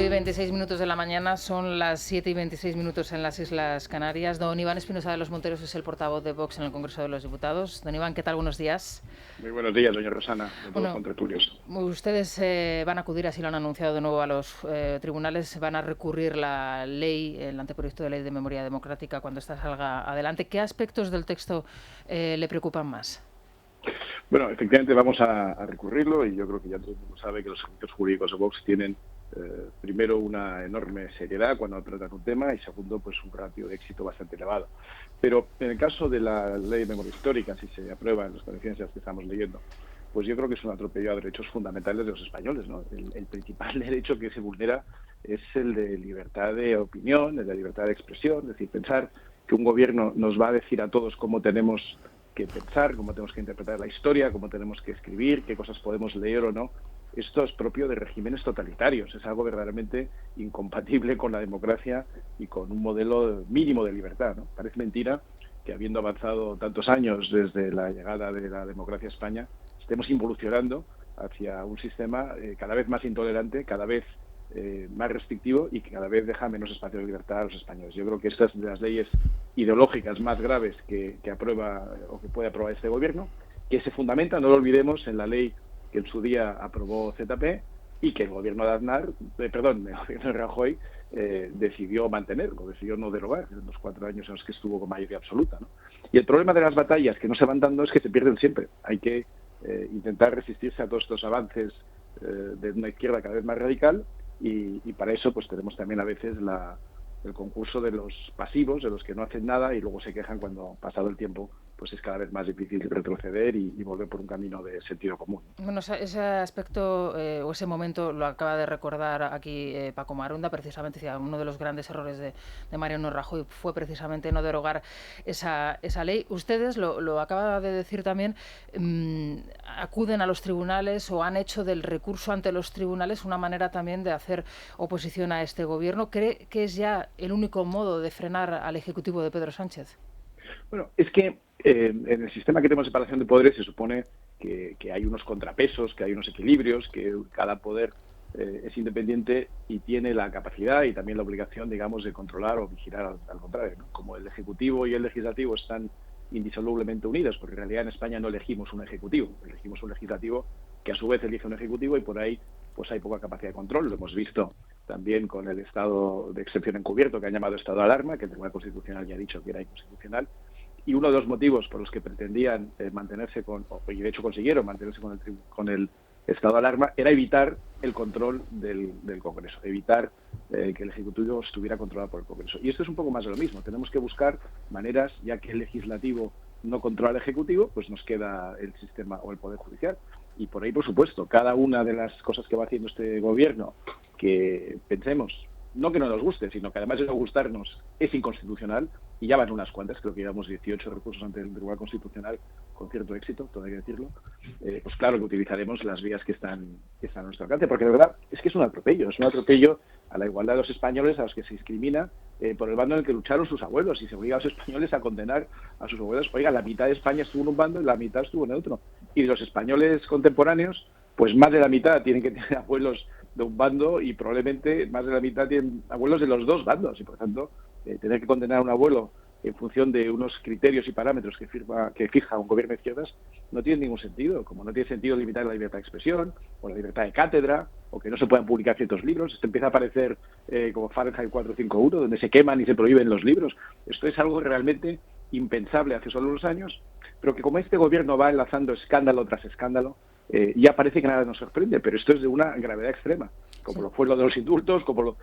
7:26 de la mañana, son las 7:26 en las Islas Canarias. Don Iván Espinosa de los Monteros es el portavoz de Vox en el Congreso de los Diputados. Don Iván, ¿qué tal? Buenos días. Muy buenos días, doña Rosana, de todos Bueno, contertulios. ustedes van a acudir, así lo han anunciado de nuevo, a los tribunales, van a recurrir la ley, el anteproyecto de ley de memoria democrática cuando esta salga adelante. ¿Qué aspectos del texto le preocupan más? Bueno, efectivamente vamos a recurrirlo y yo creo que ya todo el mundo sabe que los servicios jurídicos de Vox tienen primero una enorme seriedad cuando tratan un tema y segundo pues un ratio de éxito bastante elevado. Pero en el caso de la ley de memoria histórica, si se aprueba en las conferencias que estamos leyendo, pues yo creo que es un atropello a derechos fundamentales de los españoles, ¿no? El principal derecho que se vulnera es el de libertad de opinión, el de libertad de expresión, es decir, pensar que un gobierno nos va a decir a todos cómo tenemos que pensar, cómo tenemos que interpretar la historia, cómo tenemos que escribir, qué cosas podemos leer o no. Esto es propio de regímenes totalitarios, es algo verdaderamente incompatible con la democracia y con un modelo mínimo de libertad, ¿no? Parece mentira que habiendo avanzado tantos años desde la llegada de la democracia a España, estemos involucionando hacia un sistema cada vez más intolerante, cada vez más restrictivo y que cada vez deja menos espacio de libertad a los españoles. Yo creo que esta es de las leyes ideológicas más graves que aprueba o que puede aprobar este gobierno, que se fundamenta, no lo olvidemos, en la ley que en su día aprobó ZP y que el gobierno de Aznar, el gobierno de Rajoy decidió mantener, o decidió no derogar en los 4 años en los que estuvo con mayoría absoluta, ¿no? Y el problema de las batallas que no se van dando es que se pierden siempre. Hay que intentar resistirse a todos estos avances de una izquierda cada vez más radical y para eso pues tenemos también a veces el concurso de los pasivos, de los que no hacen nada y luego se quejan cuando, pasado el tiempo, pues es cada vez más difícil retroceder y volver por un camino de sentido común. Bueno, ese aspecto o ese momento lo acaba de recordar aquí Paco Maronda, precisamente decía, uno de los grandes errores de Mariano Rajoy fue precisamente no derogar esa ley. Ustedes, lo acaba de decir también, acuden a los tribunales o han hecho del recurso ante los tribunales una manera también de hacer oposición a este gobierno. ¿Cree que es ya el único modo de frenar al Ejecutivo de Pedro Sánchez? Bueno, es que en el sistema que tenemos de separación de poderes se supone que hay unos contrapesos, que hay unos equilibrios, que cada poder es independiente y tiene la capacidad y también la obligación, digamos, de controlar o vigilar al contrario, ¿no? Como el Ejecutivo y el Legislativo están indisolublemente unidos, porque en realidad en España no elegimos un Ejecutivo, elegimos un Legislativo que a su vez elige un Ejecutivo y por ahí pues hay poca capacidad de control. Lo hemos visto también con el estado de excepción encubierto que han llamado estado de alarma, que el Tribunal Constitucional ya ha dicho que era inconstitucional. Y uno de los motivos por los que pretendían mantenerse y de hecho consiguieron mantenerse con el estado de alarma, era evitar el control del Congreso, evitar que el Ejecutivo estuviera controlado por el Congreso. Y esto es un poco más de lo mismo. Tenemos que buscar maneras, ya que el Legislativo no controla al Ejecutivo, pues nos queda el sistema o el Poder Judicial. Y por ahí, por supuesto, cada una de las cosas que va haciendo este gobierno, que pensemos, no que no nos guste, sino que además de no gustarnos, es inconstitucional, y ya van unas cuantas, creo que llevamos 18 recursos ante el Tribunal Constitucional con cierto éxito, todo hay que decirlo, pues claro que utilizaremos las vías que están a nuestro alcance, porque de verdad es que es un atropello a la igualdad de los españoles, a los que se discrimina por el bando en el que lucharon sus abuelos, y se obliga a los españoles a condenar a sus abuelos. Oiga, la mitad de España estuvo en un bando y la mitad estuvo en otro, y de los españoles contemporáneos, pues más de la mitad tienen que tener abuelos de un bando y probablemente más de la mitad tienen abuelos de los dos bandos, y por tanto tener que condenar a un abuelo en función de unos criterios y parámetros que fija un gobierno de izquierdas no tiene ningún sentido, como no tiene sentido limitar la libertad de expresión o la libertad de cátedra o que no se puedan publicar ciertos libros. Esto empieza a aparecer como Fahrenheit 451, donde se queman y se prohíben los libros. Esto es algo realmente impensable hace solo unos años, pero que como este gobierno va enlazando escándalo tras escándalo, ya parece que nada nos sorprende, pero esto es de una gravedad extrema, como lo fue lo de los indultos, como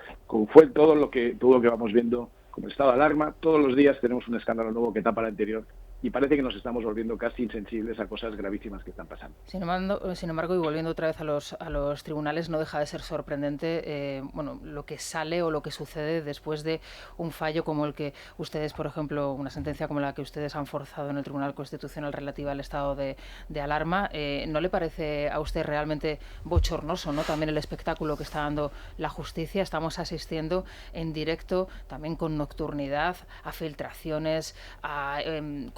fue todo lo que vamos viendo como estado de alarma. Todos los días tenemos un escándalo nuevo que tapa el anterior y parece que nos estamos volviendo casi insensibles a cosas gravísimas que están pasando. Sin embargo, y volviendo otra vez a los tribunales, no deja de ser sorprendente lo que sale o lo que sucede después de un fallo como el que ustedes, por ejemplo, una sentencia como la que ustedes han forzado en el Tribunal Constitucional relativa al estado de alarma. ¿No le parece a usted realmente bochornoso, ¿no? También el espectáculo que está dando la justicia? Estamos asistiendo en directo, también con nocturnidad, a filtraciones, a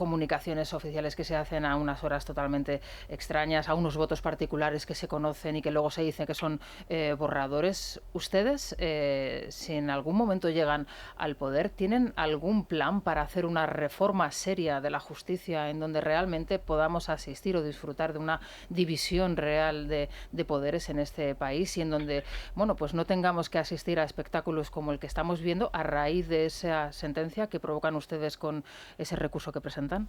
comunicaciones oficiales que se hacen a unas horas totalmente extrañas, a unos votos particulares que se conocen y que luego se dice que son borradores. ¿Ustedes, si en algún momento llegan al poder, tienen algún plan para hacer una reforma seria de la justicia en donde realmente podamos asistir o disfrutar de una división real de poderes en este país y en donde, bueno, pues no tengamos que asistir a espectáculos como el que estamos viendo a raíz de esa sentencia que provocan ustedes con ese recurso que presentan?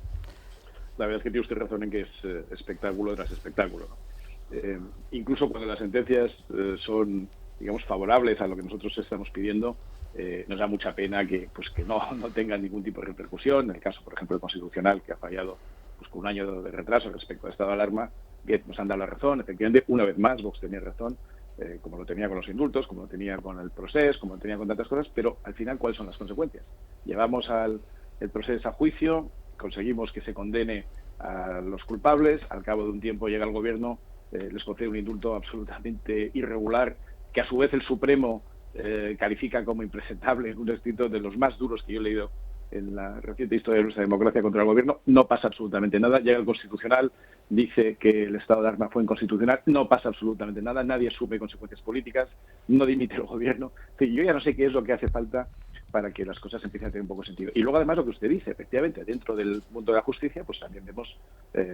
La verdad es que tiene usted razón en que es espectáculo tras espectáculo, ¿no? Incluso cuando las sentencias son, digamos, favorables a lo que nosotros estamos pidiendo, nos da mucha pena que no tengan ningún tipo de repercusión. En el caso, por ejemplo, del Constitucional, que ha fallado pues con un año de retraso respecto al estado de alarma, bien, nos han dado la razón. Efectivamente, una vez más, Vox tenía razón, como lo tenía con los indultos, como lo tenía con el procés, como lo tenía con tantas cosas, pero al final, ¿cuáles son las consecuencias? Llevamos el proceso a juicio, conseguimos que se condene a los culpables, al cabo de un tiempo llega el gobierno, les concede un indulto absolutamente irregular, que a su vez el Supremo califica como impresentable, un escrito de los más duros que yo he leído en la reciente historia de nuestra democracia contra el gobierno. No pasa absolutamente nada. Llega el Constitucional, dice que el estado de alarma fue inconstitucional, no pasa absolutamente nada, nadie asume consecuencias políticas, no dimite el gobierno. En fin, yo ya no sé qué es lo que hace falta para que las cosas empiecen a tener un poco de sentido. Y luego, además, lo que usted dice, efectivamente, dentro del mundo de la justicia, pues también vemos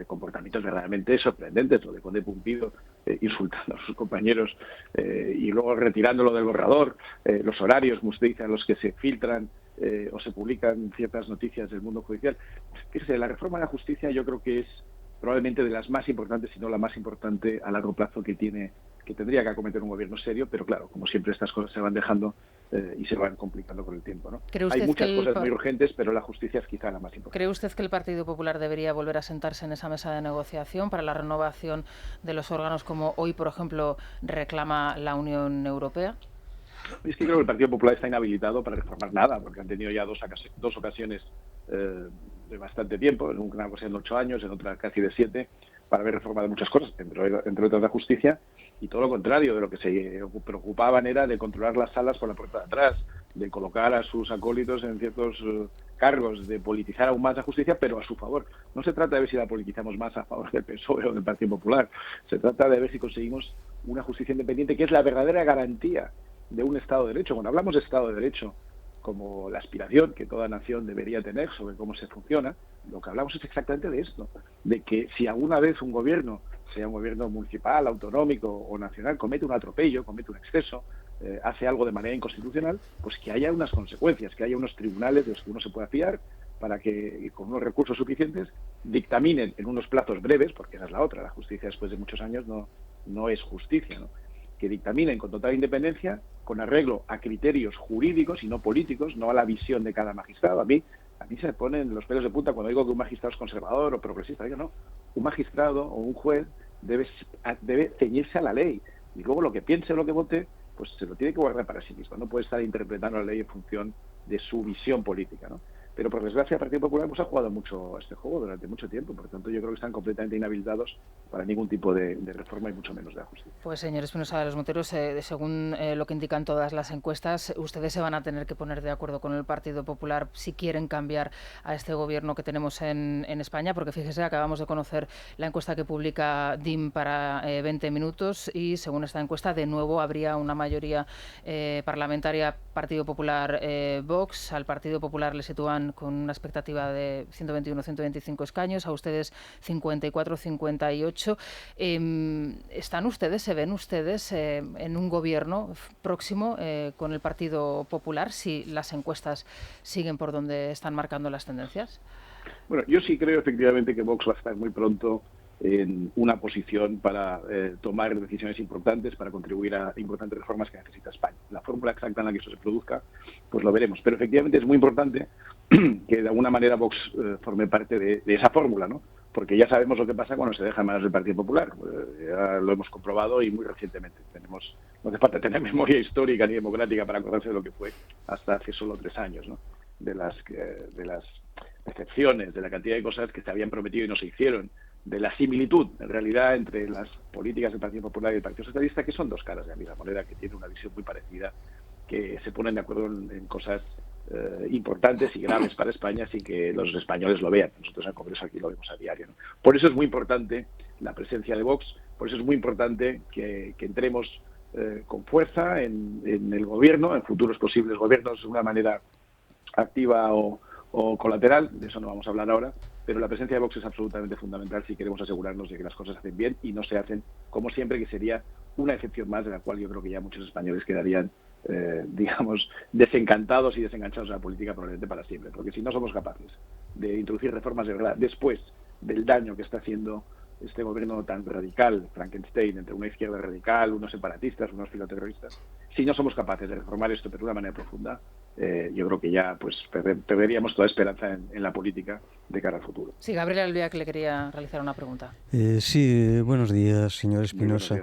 comportamientos verdaderamente sorprendentes, lo de Conde Pumpido insultando a sus compañeros y luego retirándolo del borrador, los horarios, como usted dice, a los que se filtran o se publican ciertas noticias del mundo judicial. Fíjese, la reforma de la justicia yo creo que es probablemente de las más importantes, si no la más importante a largo plazo que tendría que acometer un gobierno serio, pero claro, como siempre estas cosas se van dejando y se van complicando con el tiempo, ¿no? Hay muchas cosas muy urgentes, pero la justicia es quizá la más importante. ¿Cree usted que el Partido Popular debería volver a sentarse en esa mesa de negociación para la renovación de los órganos como hoy, por ejemplo, reclama la Unión Europea? Es que creo que el Partido Popular está inhabilitado para reformar nada, porque han tenido ya dos ocasiones de bastante tiempo, en una ocasión de 8 años, en otra casi de 7, para haber reformado muchas cosas, entre otras la justicia, y todo lo contrario, de lo que se preocupaban era de controlar las salas por la puerta de atrás, de colocar a sus acólitos en ciertos cargos, de politizar aún más la justicia, pero a su favor. No se trata de ver si la politizamos más a favor del PSOE o del Partido Popular, se trata de ver si conseguimos una justicia independiente, que es la verdadera garantía de un Estado de Derecho. Cuando hablamos de Estado de Derecho como la aspiración que toda nación debería tener sobre cómo se funciona, lo que hablamos es exactamente de esto, de que si alguna vez un gobierno, sea un gobierno municipal, autonómico o nacional, comete un atropello, comete un exceso, hace algo de manera inconstitucional, pues que haya unas consecuencias, que haya unos tribunales de los que uno se pueda fiar, para que con unos recursos suficientes dictaminen en unos plazos breves, porque esa es la otra, la justicia después de muchos años no es justicia, ¿no? Que dictaminen con total independencia, con arreglo a criterios jurídicos y no políticos, no a la visión de cada magistrado. A mí se me ponen los pelos de punta cuando digo que un magistrado es conservador o progresista. Digo, no, un magistrado o un juez debe ceñirse a la ley, y luego lo que piense o lo que vote, pues se lo tiene que guardar para sí mismo. No puede estar interpretando la ley en función de su visión política, ¿no? Pero por desgracia el Partido Popular pues ha jugado mucho a este juego durante mucho tiempo, por lo tanto yo creo que están completamente inhabilitados para ningún tipo de reforma y mucho menos de la justicia. Pues señor Espinosa de los Monteros, según lo que indican todas las encuestas, ustedes se van a tener que poner de acuerdo con el Partido Popular si quieren cambiar a este gobierno que tenemos en España, porque fíjese, acabamos de conocer la encuesta que publica DIM para 20 minutos y según esta encuesta de nuevo habría una mayoría parlamentaria Partido Popular Vox. Al Partido Popular le sitúan con una expectativa de 121-125 escaños, a ustedes 54-58. ¿Están ustedes, se ven ustedes en un gobierno próximo con el Partido Popular si las encuestas siguen por donde están marcando las tendencias? Bueno, yo sí creo efectivamente que Vox va a estar muy pronto en una posición para tomar decisiones importantes, para contribuir a importantes reformas que necesita España. La fórmula exacta en la que eso se produzca, pues lo veremos. Pero efectivamente es muy importante que de alguna manera Vox forme parte de esa fórmula, ¿no? Porque ya sabemos lo que pasa cuando se deja en manos del Partido Popular. Ya lo hemos comprobado y muy recientemente. No hace falta tener memoria histórica ni democrática para acordarse de lo que fue hasta hace solo 3 años, ¿no? De las excepciones, de la cantidad de cosas que se habían prometido y no se hicieron, de la similitud, en realidad, entre las políticas del Partido Popular y el Partido Socialista, que son dos caras de la misma moneda, que tienen una visión muy parecida, que se ponen de acuerdo en cosas importantes y graves para España sin que los españoles lo vean. Nosotros en el Congreso aquí lo vemos a diario, ¿no? Por eso es muy importante la presencia de Vox, por eso es muy importante que entremos con fuerza en el gobierno, en futuros posibles gobiernos, de una manera activa o colateral, de eso no vamos a hablar ahora, pero la presencia de Vox es absolutamente fundamental si queremos asegurarnos de que las cosas se hacen bien y no se hacen como siempre, que sería una excepción más de la cual yo creo que ya muchos españoles quedarían, digamos, desencantados y desenganchados de la política probablemente para siempre, porque si no somos capaces de introducir reformas de verdad después del daño que está haciendo este gobierno tan radical, Frankenstein, entre una izquierda radical, unos separatistas, unos filoterroristas, si no somos capaces de reformar esto pero de una manera profunda, yo creo que ya pues perderíamos toda esperanza en la política de cara al futuro. Sí, Gabriel Albiac le quería realizar una pregunta. Sí, buenos días, señor Espinosa.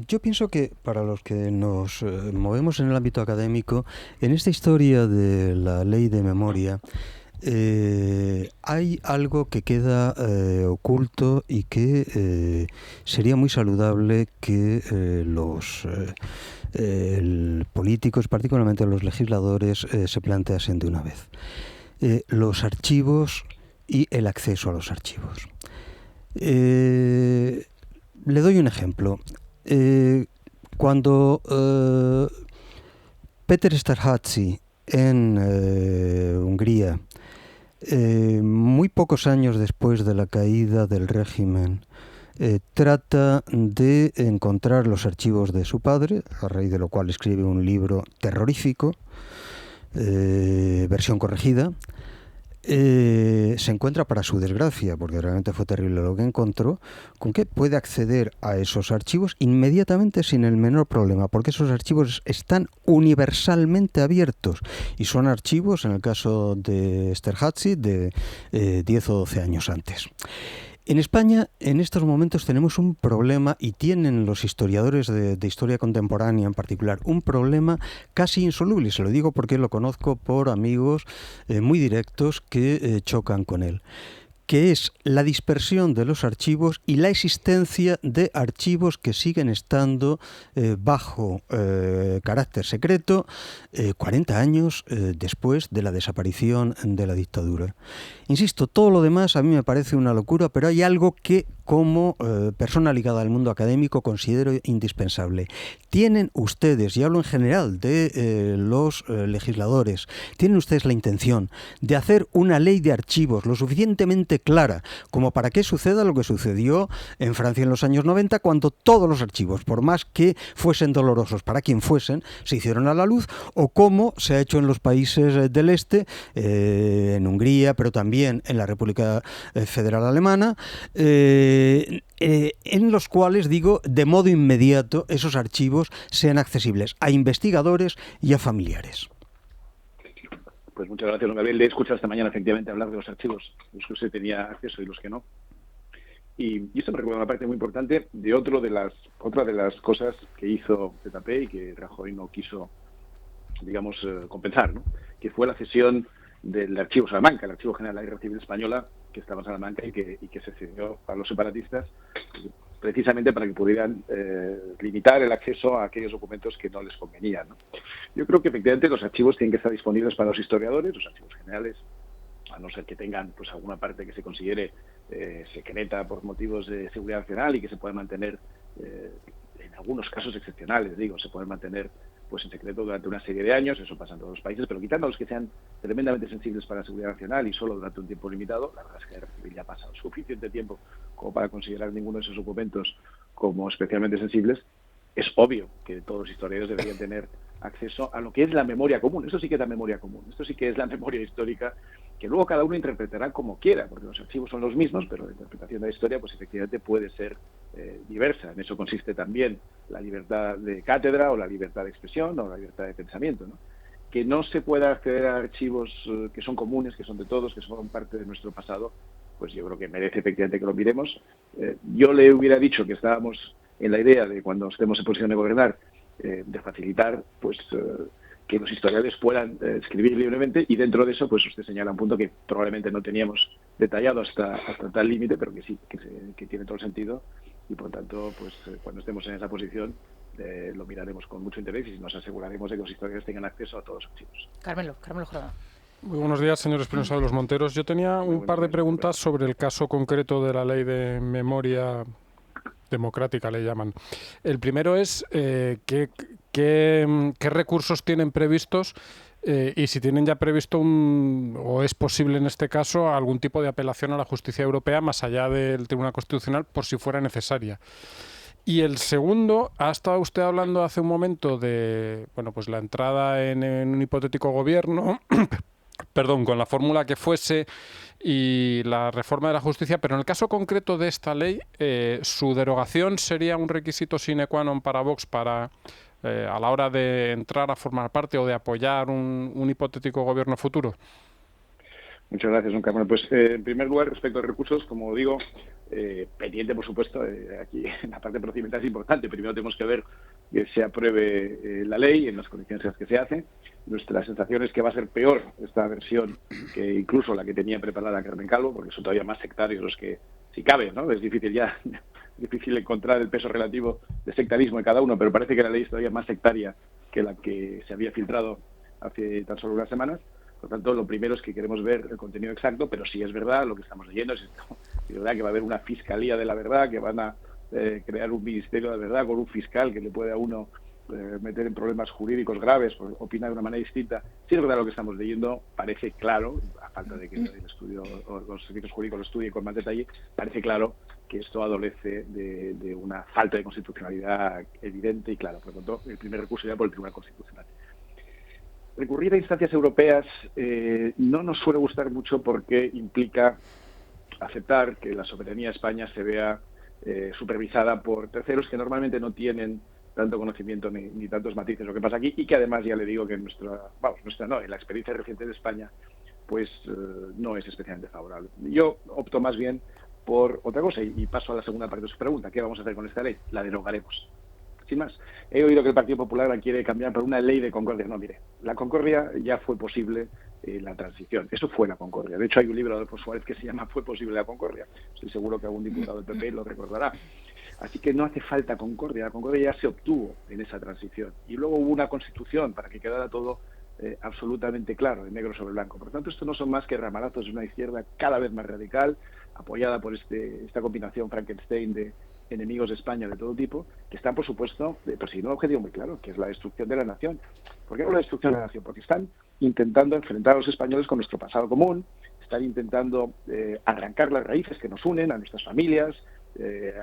Yo pienso que para los que nos movemos en el ámbito académico, en esta historia de la ley de memoria, hay algo que queda oculto y que sería muy saludable que los políticos, particularmente los legisladores, se planteasen de una vez. Los archivos y el acceso a los archivos. Le doy un ejemplo. Cuando Péter Esterházy en Hungría, muy pocos años después de la caída del régimen, trata de encontrar los archivos de su padre, a raíz de lo cual escribe un libro terrorífico, versión corregida. Se encuentra, para su desgracia, porque realmente fue terrible lo que encontró, con que puede acceder a esos archivos inmediatamente sin el menor problema, porque esos archivos están universalmente abiertos y son archivos, en el caso de Esterházy, de 10 o 12 años antes. En España, en estos momentos, tenemos un problema, y tienen los historiadores de historia contemporánea en particular, un problema casi insoluble, y se lo digo porque lo conozco por amigos muy directos que chocan con él, que es la dispersión de los archivos y la existencia de archivos que siguen estando bajo carácter secreto 40 años después de la desaparición de la dictadura. Insisto, todo lo demás a mí me parece una locura, pero hay algo que, como persona ligada al mundo académico, considero indispensable. ¿Tienen ustedes, y hablo en general de los legisladores, tienen ustedes la intención de hacer una ley de archivos lo suficientemente clara como para que suceda lo que sucedió en Francia en los años 90, cuando todos los archivos, por más que fuesen dolorosos para quien fuesen, se hicieron a la luz, o como se ha hecho en los países del este, en Hungría, pero también en la República Federal Alemana, en los cuales, digo, de modo inmediato esos archivos sean accesibles a investigadores y a familiares? Pues muchas gracias, don Gabriel. Le he escuchado esta mañana efectivamente hablar de los archivos, los que usted tenía acceso y los que no. Y esto me recuerda una parte muy importante de otra de las cosas que hizo ZP y que Rajoy no quiso, digamos, compensar, ¿no? Que fue la cesión del archivo Salamanca, el Archivo General de la Guerra Civil Española, que estaba en Salamanca y que se cedió a los separatistas, precisamente para que pudieran limitar el acceso a aquellos documentos que no les convenían, ¿no? Yo creo que efectivamente los archivos tienen que estar disponibles para los historiadores, los archivos generales, a no ser que tengan pues alguna parte que se considere secreta por motivos de seguridad nacional y que se pueda mantener, en algunos casos excepcionales, se pueden mantener pues en secreto durante una serie de años. Eso pasa en todos los países, pero quitando los que sean tremendamente sensibles para la seguridad nacional y solo durante un tiempo limitado, la verdad es que la Guerra Civil ya ha pasado suficiente tiempo como para considerar ninguno de esos documentos como especialmente sensibles. Es obvio que todos los historiadores deberían tener acceso a lo que es la memoria común. Esto sí que es la memoria común, esto sí que es la memoria histórica, que luego cada uno interpretará como quiera, porque los archivos son los mismos, pero la interpretación de la historia pues efectivamente puede ser diversa. En eso consiste también la libertad de cátedra o la libertad de expresión o la libertad de pensamiento, ¿no? Que no se pueda acceder a archivos que son comunes, que son de todos, que son parte de nuestro pasado, pues yo creo que merece efectivamente que lo miremos. Yo le hubiera dicho que estábamos en la idea de, cuando estemos en posición de gobernar, de facilitar pues que los historiadores puedan escribir libremente, y dentro de eso pues usted señala un punto que probablemente no teníamos detallado hasta tal límite, pero que sí, que tiene todo el sentido, y por tanto pues cuando estemos en esa posición lo miraremos con mucho interés y nos aseguraremos de que los historiadores tengan acceso a todos los archivos. Carmelo Jordán. Muy buenos días, señor Espinosa de los Monteros. Yo tenía un par de preguntas sobre el caso concreto de la ley de memoria democrática, le llaman. El primero es ¿qué recursos tienen previstos y si tienen ya previsto o es posible en este caso algún tipo de apelación a la justicia europea más allá del Tribunal Constitucional por si fuera necesaria. Y el segundo, ha estado usted hablando hace un momento de pues la entrada en un hipotético gobierno perdón, con la fórmula que fuese y la reforma de la justicia, pero en el caso concreto de esta ley, ¿su derogación sería un requisito sine qua non para Vox para a la hora de entrar a formar parte o de apoyar un hipotético gobierno futuro? Muchas gracias, don Carmen. Pues en primer lugar, respecto a recursos, como digo, pendiente, por supuesto, aquí en la parte procedimental es importante. Primero tenemos que ver que se apruebe la ley en las condiciones en las que se hace. Nuestra sensación es que va a ser peor esta versión que incluso la que tenía preparada Carmen Calvo, porque son todavía más sectarios los que, si cabe, ¿no? Es difícil encontrar el peso relativo de sectarismo en cada uno, pero parece que la ley es todavía más sectaria que la que se había filtrado hace tan solo unas semanas. Por lo tanto, lo primero es que queremos ver el contenido exacto, pero si es verdad, lo que estamos leyendo es verdad que va a haber una fiscalía de la verdad, que van a crear un ministerio de la verdad con un fiscal que le puede a uno meter en problemas jurídicos graves por opinar de una manera distinta. Si es verdad lo que estamos leyendo, parece claro, a falta de que el estudio o los servicios jurídicos lo estudien con más detalle, parece claro que esto adolece de una falta de constitucionalidad evidente y clara. Por lo tanto, el primer recurso ya por el Tribunal Constitucional. Recurrir a instancias europeas no nos suele gustar mucho porque implica aceptar que la soberanía de España se vea supervisada por terceros que normalmente no tienen tanto conocimiento ni tantos matices de lo que pasa aquí y que además ya le digo que en la experiencia reciente de España pues no es especialmente favorable. Yo opto más bien por otra cosa y paso a la segunda parte de su pregunta. ¿Qué vamos a hacer con esta ley? La derogaremos. Sin más, he oído que el Partido Popular la quiere cambiar por una ley de concordia. No, mire, la concordia ya fue posible en la transición. Eso fue la concordia. De hecho, hay un libro de Adolfo Suárez que se llama Fue posible la concordia. Estoy seguro que algún diputado del PP lo recordará. Así que no hace falta concordia. La concordia ya se obtuvo en esa transición. Y luego hubo una constitución para que quedara todo absolutamente claro, en negro sobre blanco. Por lo tanto, esto no son más que ramalazos de una izquierda cada vez más radical, apoyada por esta combinación Frankenstein de enemigos de España de todo tipo, que están, por supuesto, persiguiendo un objetivo muy claro, que es la destrucción de la nación. ¿Por qué no la destrucción de la nación? Porque están intentando enfrentar a los españoles con nuestro pasado común, están intentando arrancar las raíces que nos unen a nuestras familias,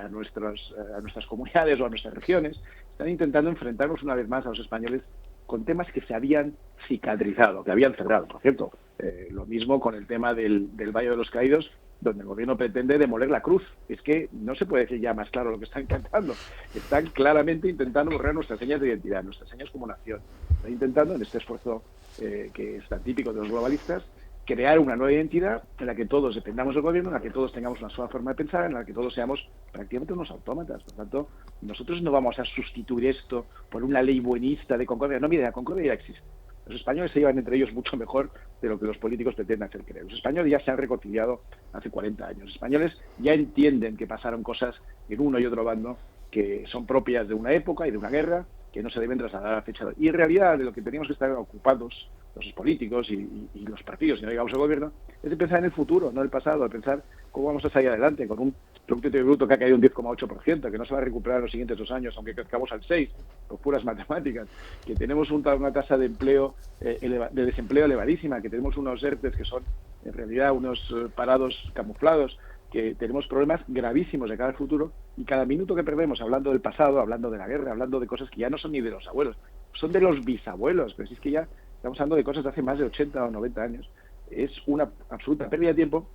a nuestras comunidades o a nuestras regiones, están intentando enfrentarnos una vez más a los españoles con temas que se habían cicatrizado, que habían cerrado. Por cierto, lo mismo con el tema del Valle de los Caídos, donde el gobierno pretende demoler la cruz. Es que no se puede decir ya más claro lo que están intentando. Están claramente intentando borrar nuestras señas de identidad, nuestras señas como nación. Están intentando, en este esfuerzo que es tan típico de los globalistas, crear una nueva identidad en la que todos dependamos del gobierno, en la que todos tengamos una sola forma de pensar, en la que todos seamos prácticamente unos autómatas. Por lo tanto, nosotros no vamos a sustituir esto por una ley buenista de concordia. No, mire, la concordia ya existe. Los españoles se llevan entre ellos mucho mejor de lo que los políticos pretenden hacer creer. Los españoles ya se han reconciliado hace 40 años. Los españoles ya entienden que pasaron cosas en uno y otro bando que son propias de una época y de una guerra que no se deben trasladar a la fecha de hoy. Y en realidad de lo que teníamos que estar ocupados los políticos y los partidos, si no llegamos al gobierno, es de pensar en el futuro, no en el pasado, de pensar cómo vamos a salir adelante con un Producto Interior Bruto que ha caído un 10,8%, que no se va a recuperar en los siguientes 2 años, aunque crezcamos al 6%, por puras matemáticas, que tenemos una tasa de empleo de desempleo elevadísima, que tenemos unos ERTES que son en realidad unos parados camuflados, que tenemos problemas gravísimos de cara al futuro y cada minuto que perdemos hablando del pasado, hablando de la guerra, hablando de cosas que ya no son ni de los abuelos, son de los bisabuelos, pero si es que ya estamos hablando de cosas de hace más de 80 o 90 años, es una absoluta pérdida de tiempo,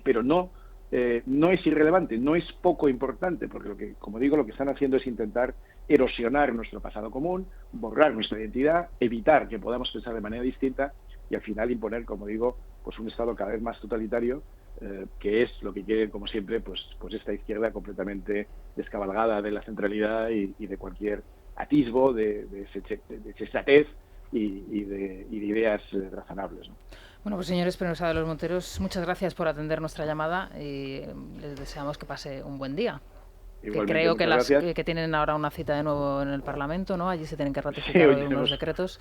pero no es irrelevante, no es poco importante, porque como digo, lo que están haciendo es intentar erosionar nuestro pasado común, borrar nuestra identidad, evitar que podamos pensar de manera distinta y al final imponer, como digo, pues un Estado cada vez más totalitario, que es lo que quiere, como siempre, pues esta izquierda completamente descabalgada de la centralidad y de cualquier atisbo de sensatez y de ideas razonables, ¿no? Bueno, pues señor Espinosa de los Monteros, muchas gracias por atender nuestra llamada y les deseamos que pase un buen día. Que creo que tienen ahora una cita de nuevo en el Parlamento, ¿no? Allí se tienen que ratificar unos decretos.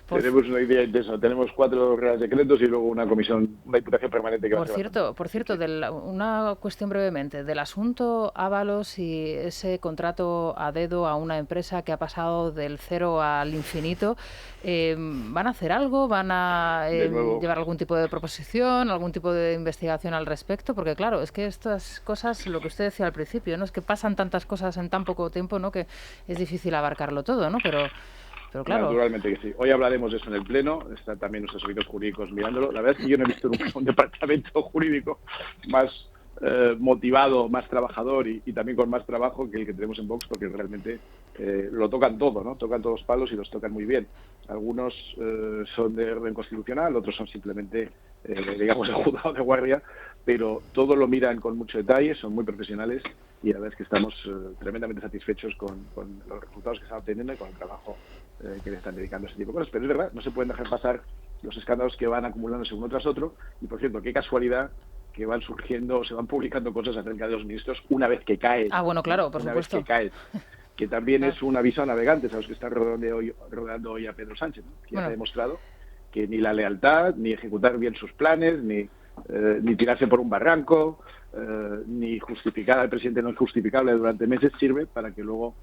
Tenemos una idea intensa. Tenemos 4 reales decretos y luego una comisión, una diputación permanente que Por cierto, una cuestión brevemente. Del asunto Ábalos y ese contrato a dedo a una empresa que ha pasado del 0 al infinito, ¿van a hacer algo? ¿Van a llevar algún tipo de proposición, algún tipo de investigación al respecto? Porque claro, es que estas cosas, lo que usted decía al principio, ¿no? Es que pasan tantas cosas en tan poco tiempo, ¿no? Que es difícil abarcarlo todo, ¿no? Pero claro. Naturalmente que sí. Hoy hablaremos de eso en el Pleno. Están también nuestros servicios jurídicos mirándolo. La verdad es que yo no he visto nunca un departamento jurídico más motivado, más trabajador y también con más trabajo que el que tenemos en Vox, porque realmente lo tocan todo, ¿no? Tocan todos los palos y los tocan muy bien. Algunos son de orden constitucional, otros son simplemente, digamos, el juzgado de guardia, pero todo lo miran con mucho detalle, son muy profesionales y la verdad es que estamos tremendamente satisfechos con los resultados que están obteniendo y con el trabajo que le están dedicando a ese tipo de cosas. Pero es verdad, no se pueden dejar pasar los escándalos que van acumulándose uno tras otro. Y por cierto, qué casualidad que van surgiendo, se van publicando cosas acerca de los ministros una vez que caen. Ah, bueno, claro, por supuesto. Una vez que caen. Que también es un aviso a navegantes, a los que están rodeando hoy a Pedro Sánchez, ¿no? Que ya ha demostrado que ni la lealtad, ni ejecutar bien sus planes, ni tirarse por un barranco, ni justificar al presidente no injustificable durante meses sirve para que luego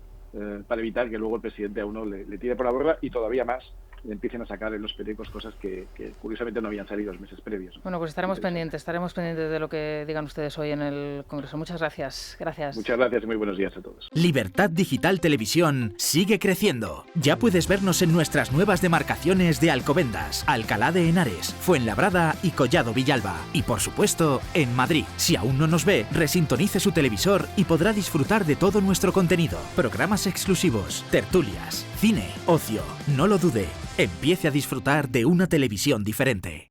para evitar que luego el presidente a uno le tire por la borda y todavía más le empiecen a sacar en los periódicos cosas que curiosamente no habían salido los meses previos. Bueno, pues estaremos pendientes de lo que digan ustedes hoy en el Congreso. Muchas gracias. Muchas gracias y muy buenos días a todos. Libertad Digital Televisión sigue creciendo. Ya puedes vernos en nuestras nuevas demarcaciones de Alcobendas, Alcalá de Henares, Fuenlabrada y Collado Villalba. Y por supuesto, en Madrid. Si aún no nos ve, resintonice su televisor y podrá disfrutar de todo nuestro contenido. Programas exclusivos, tertulias, cine, ocio. No lo dude. Empiece a disfrutar de una televisión diferente.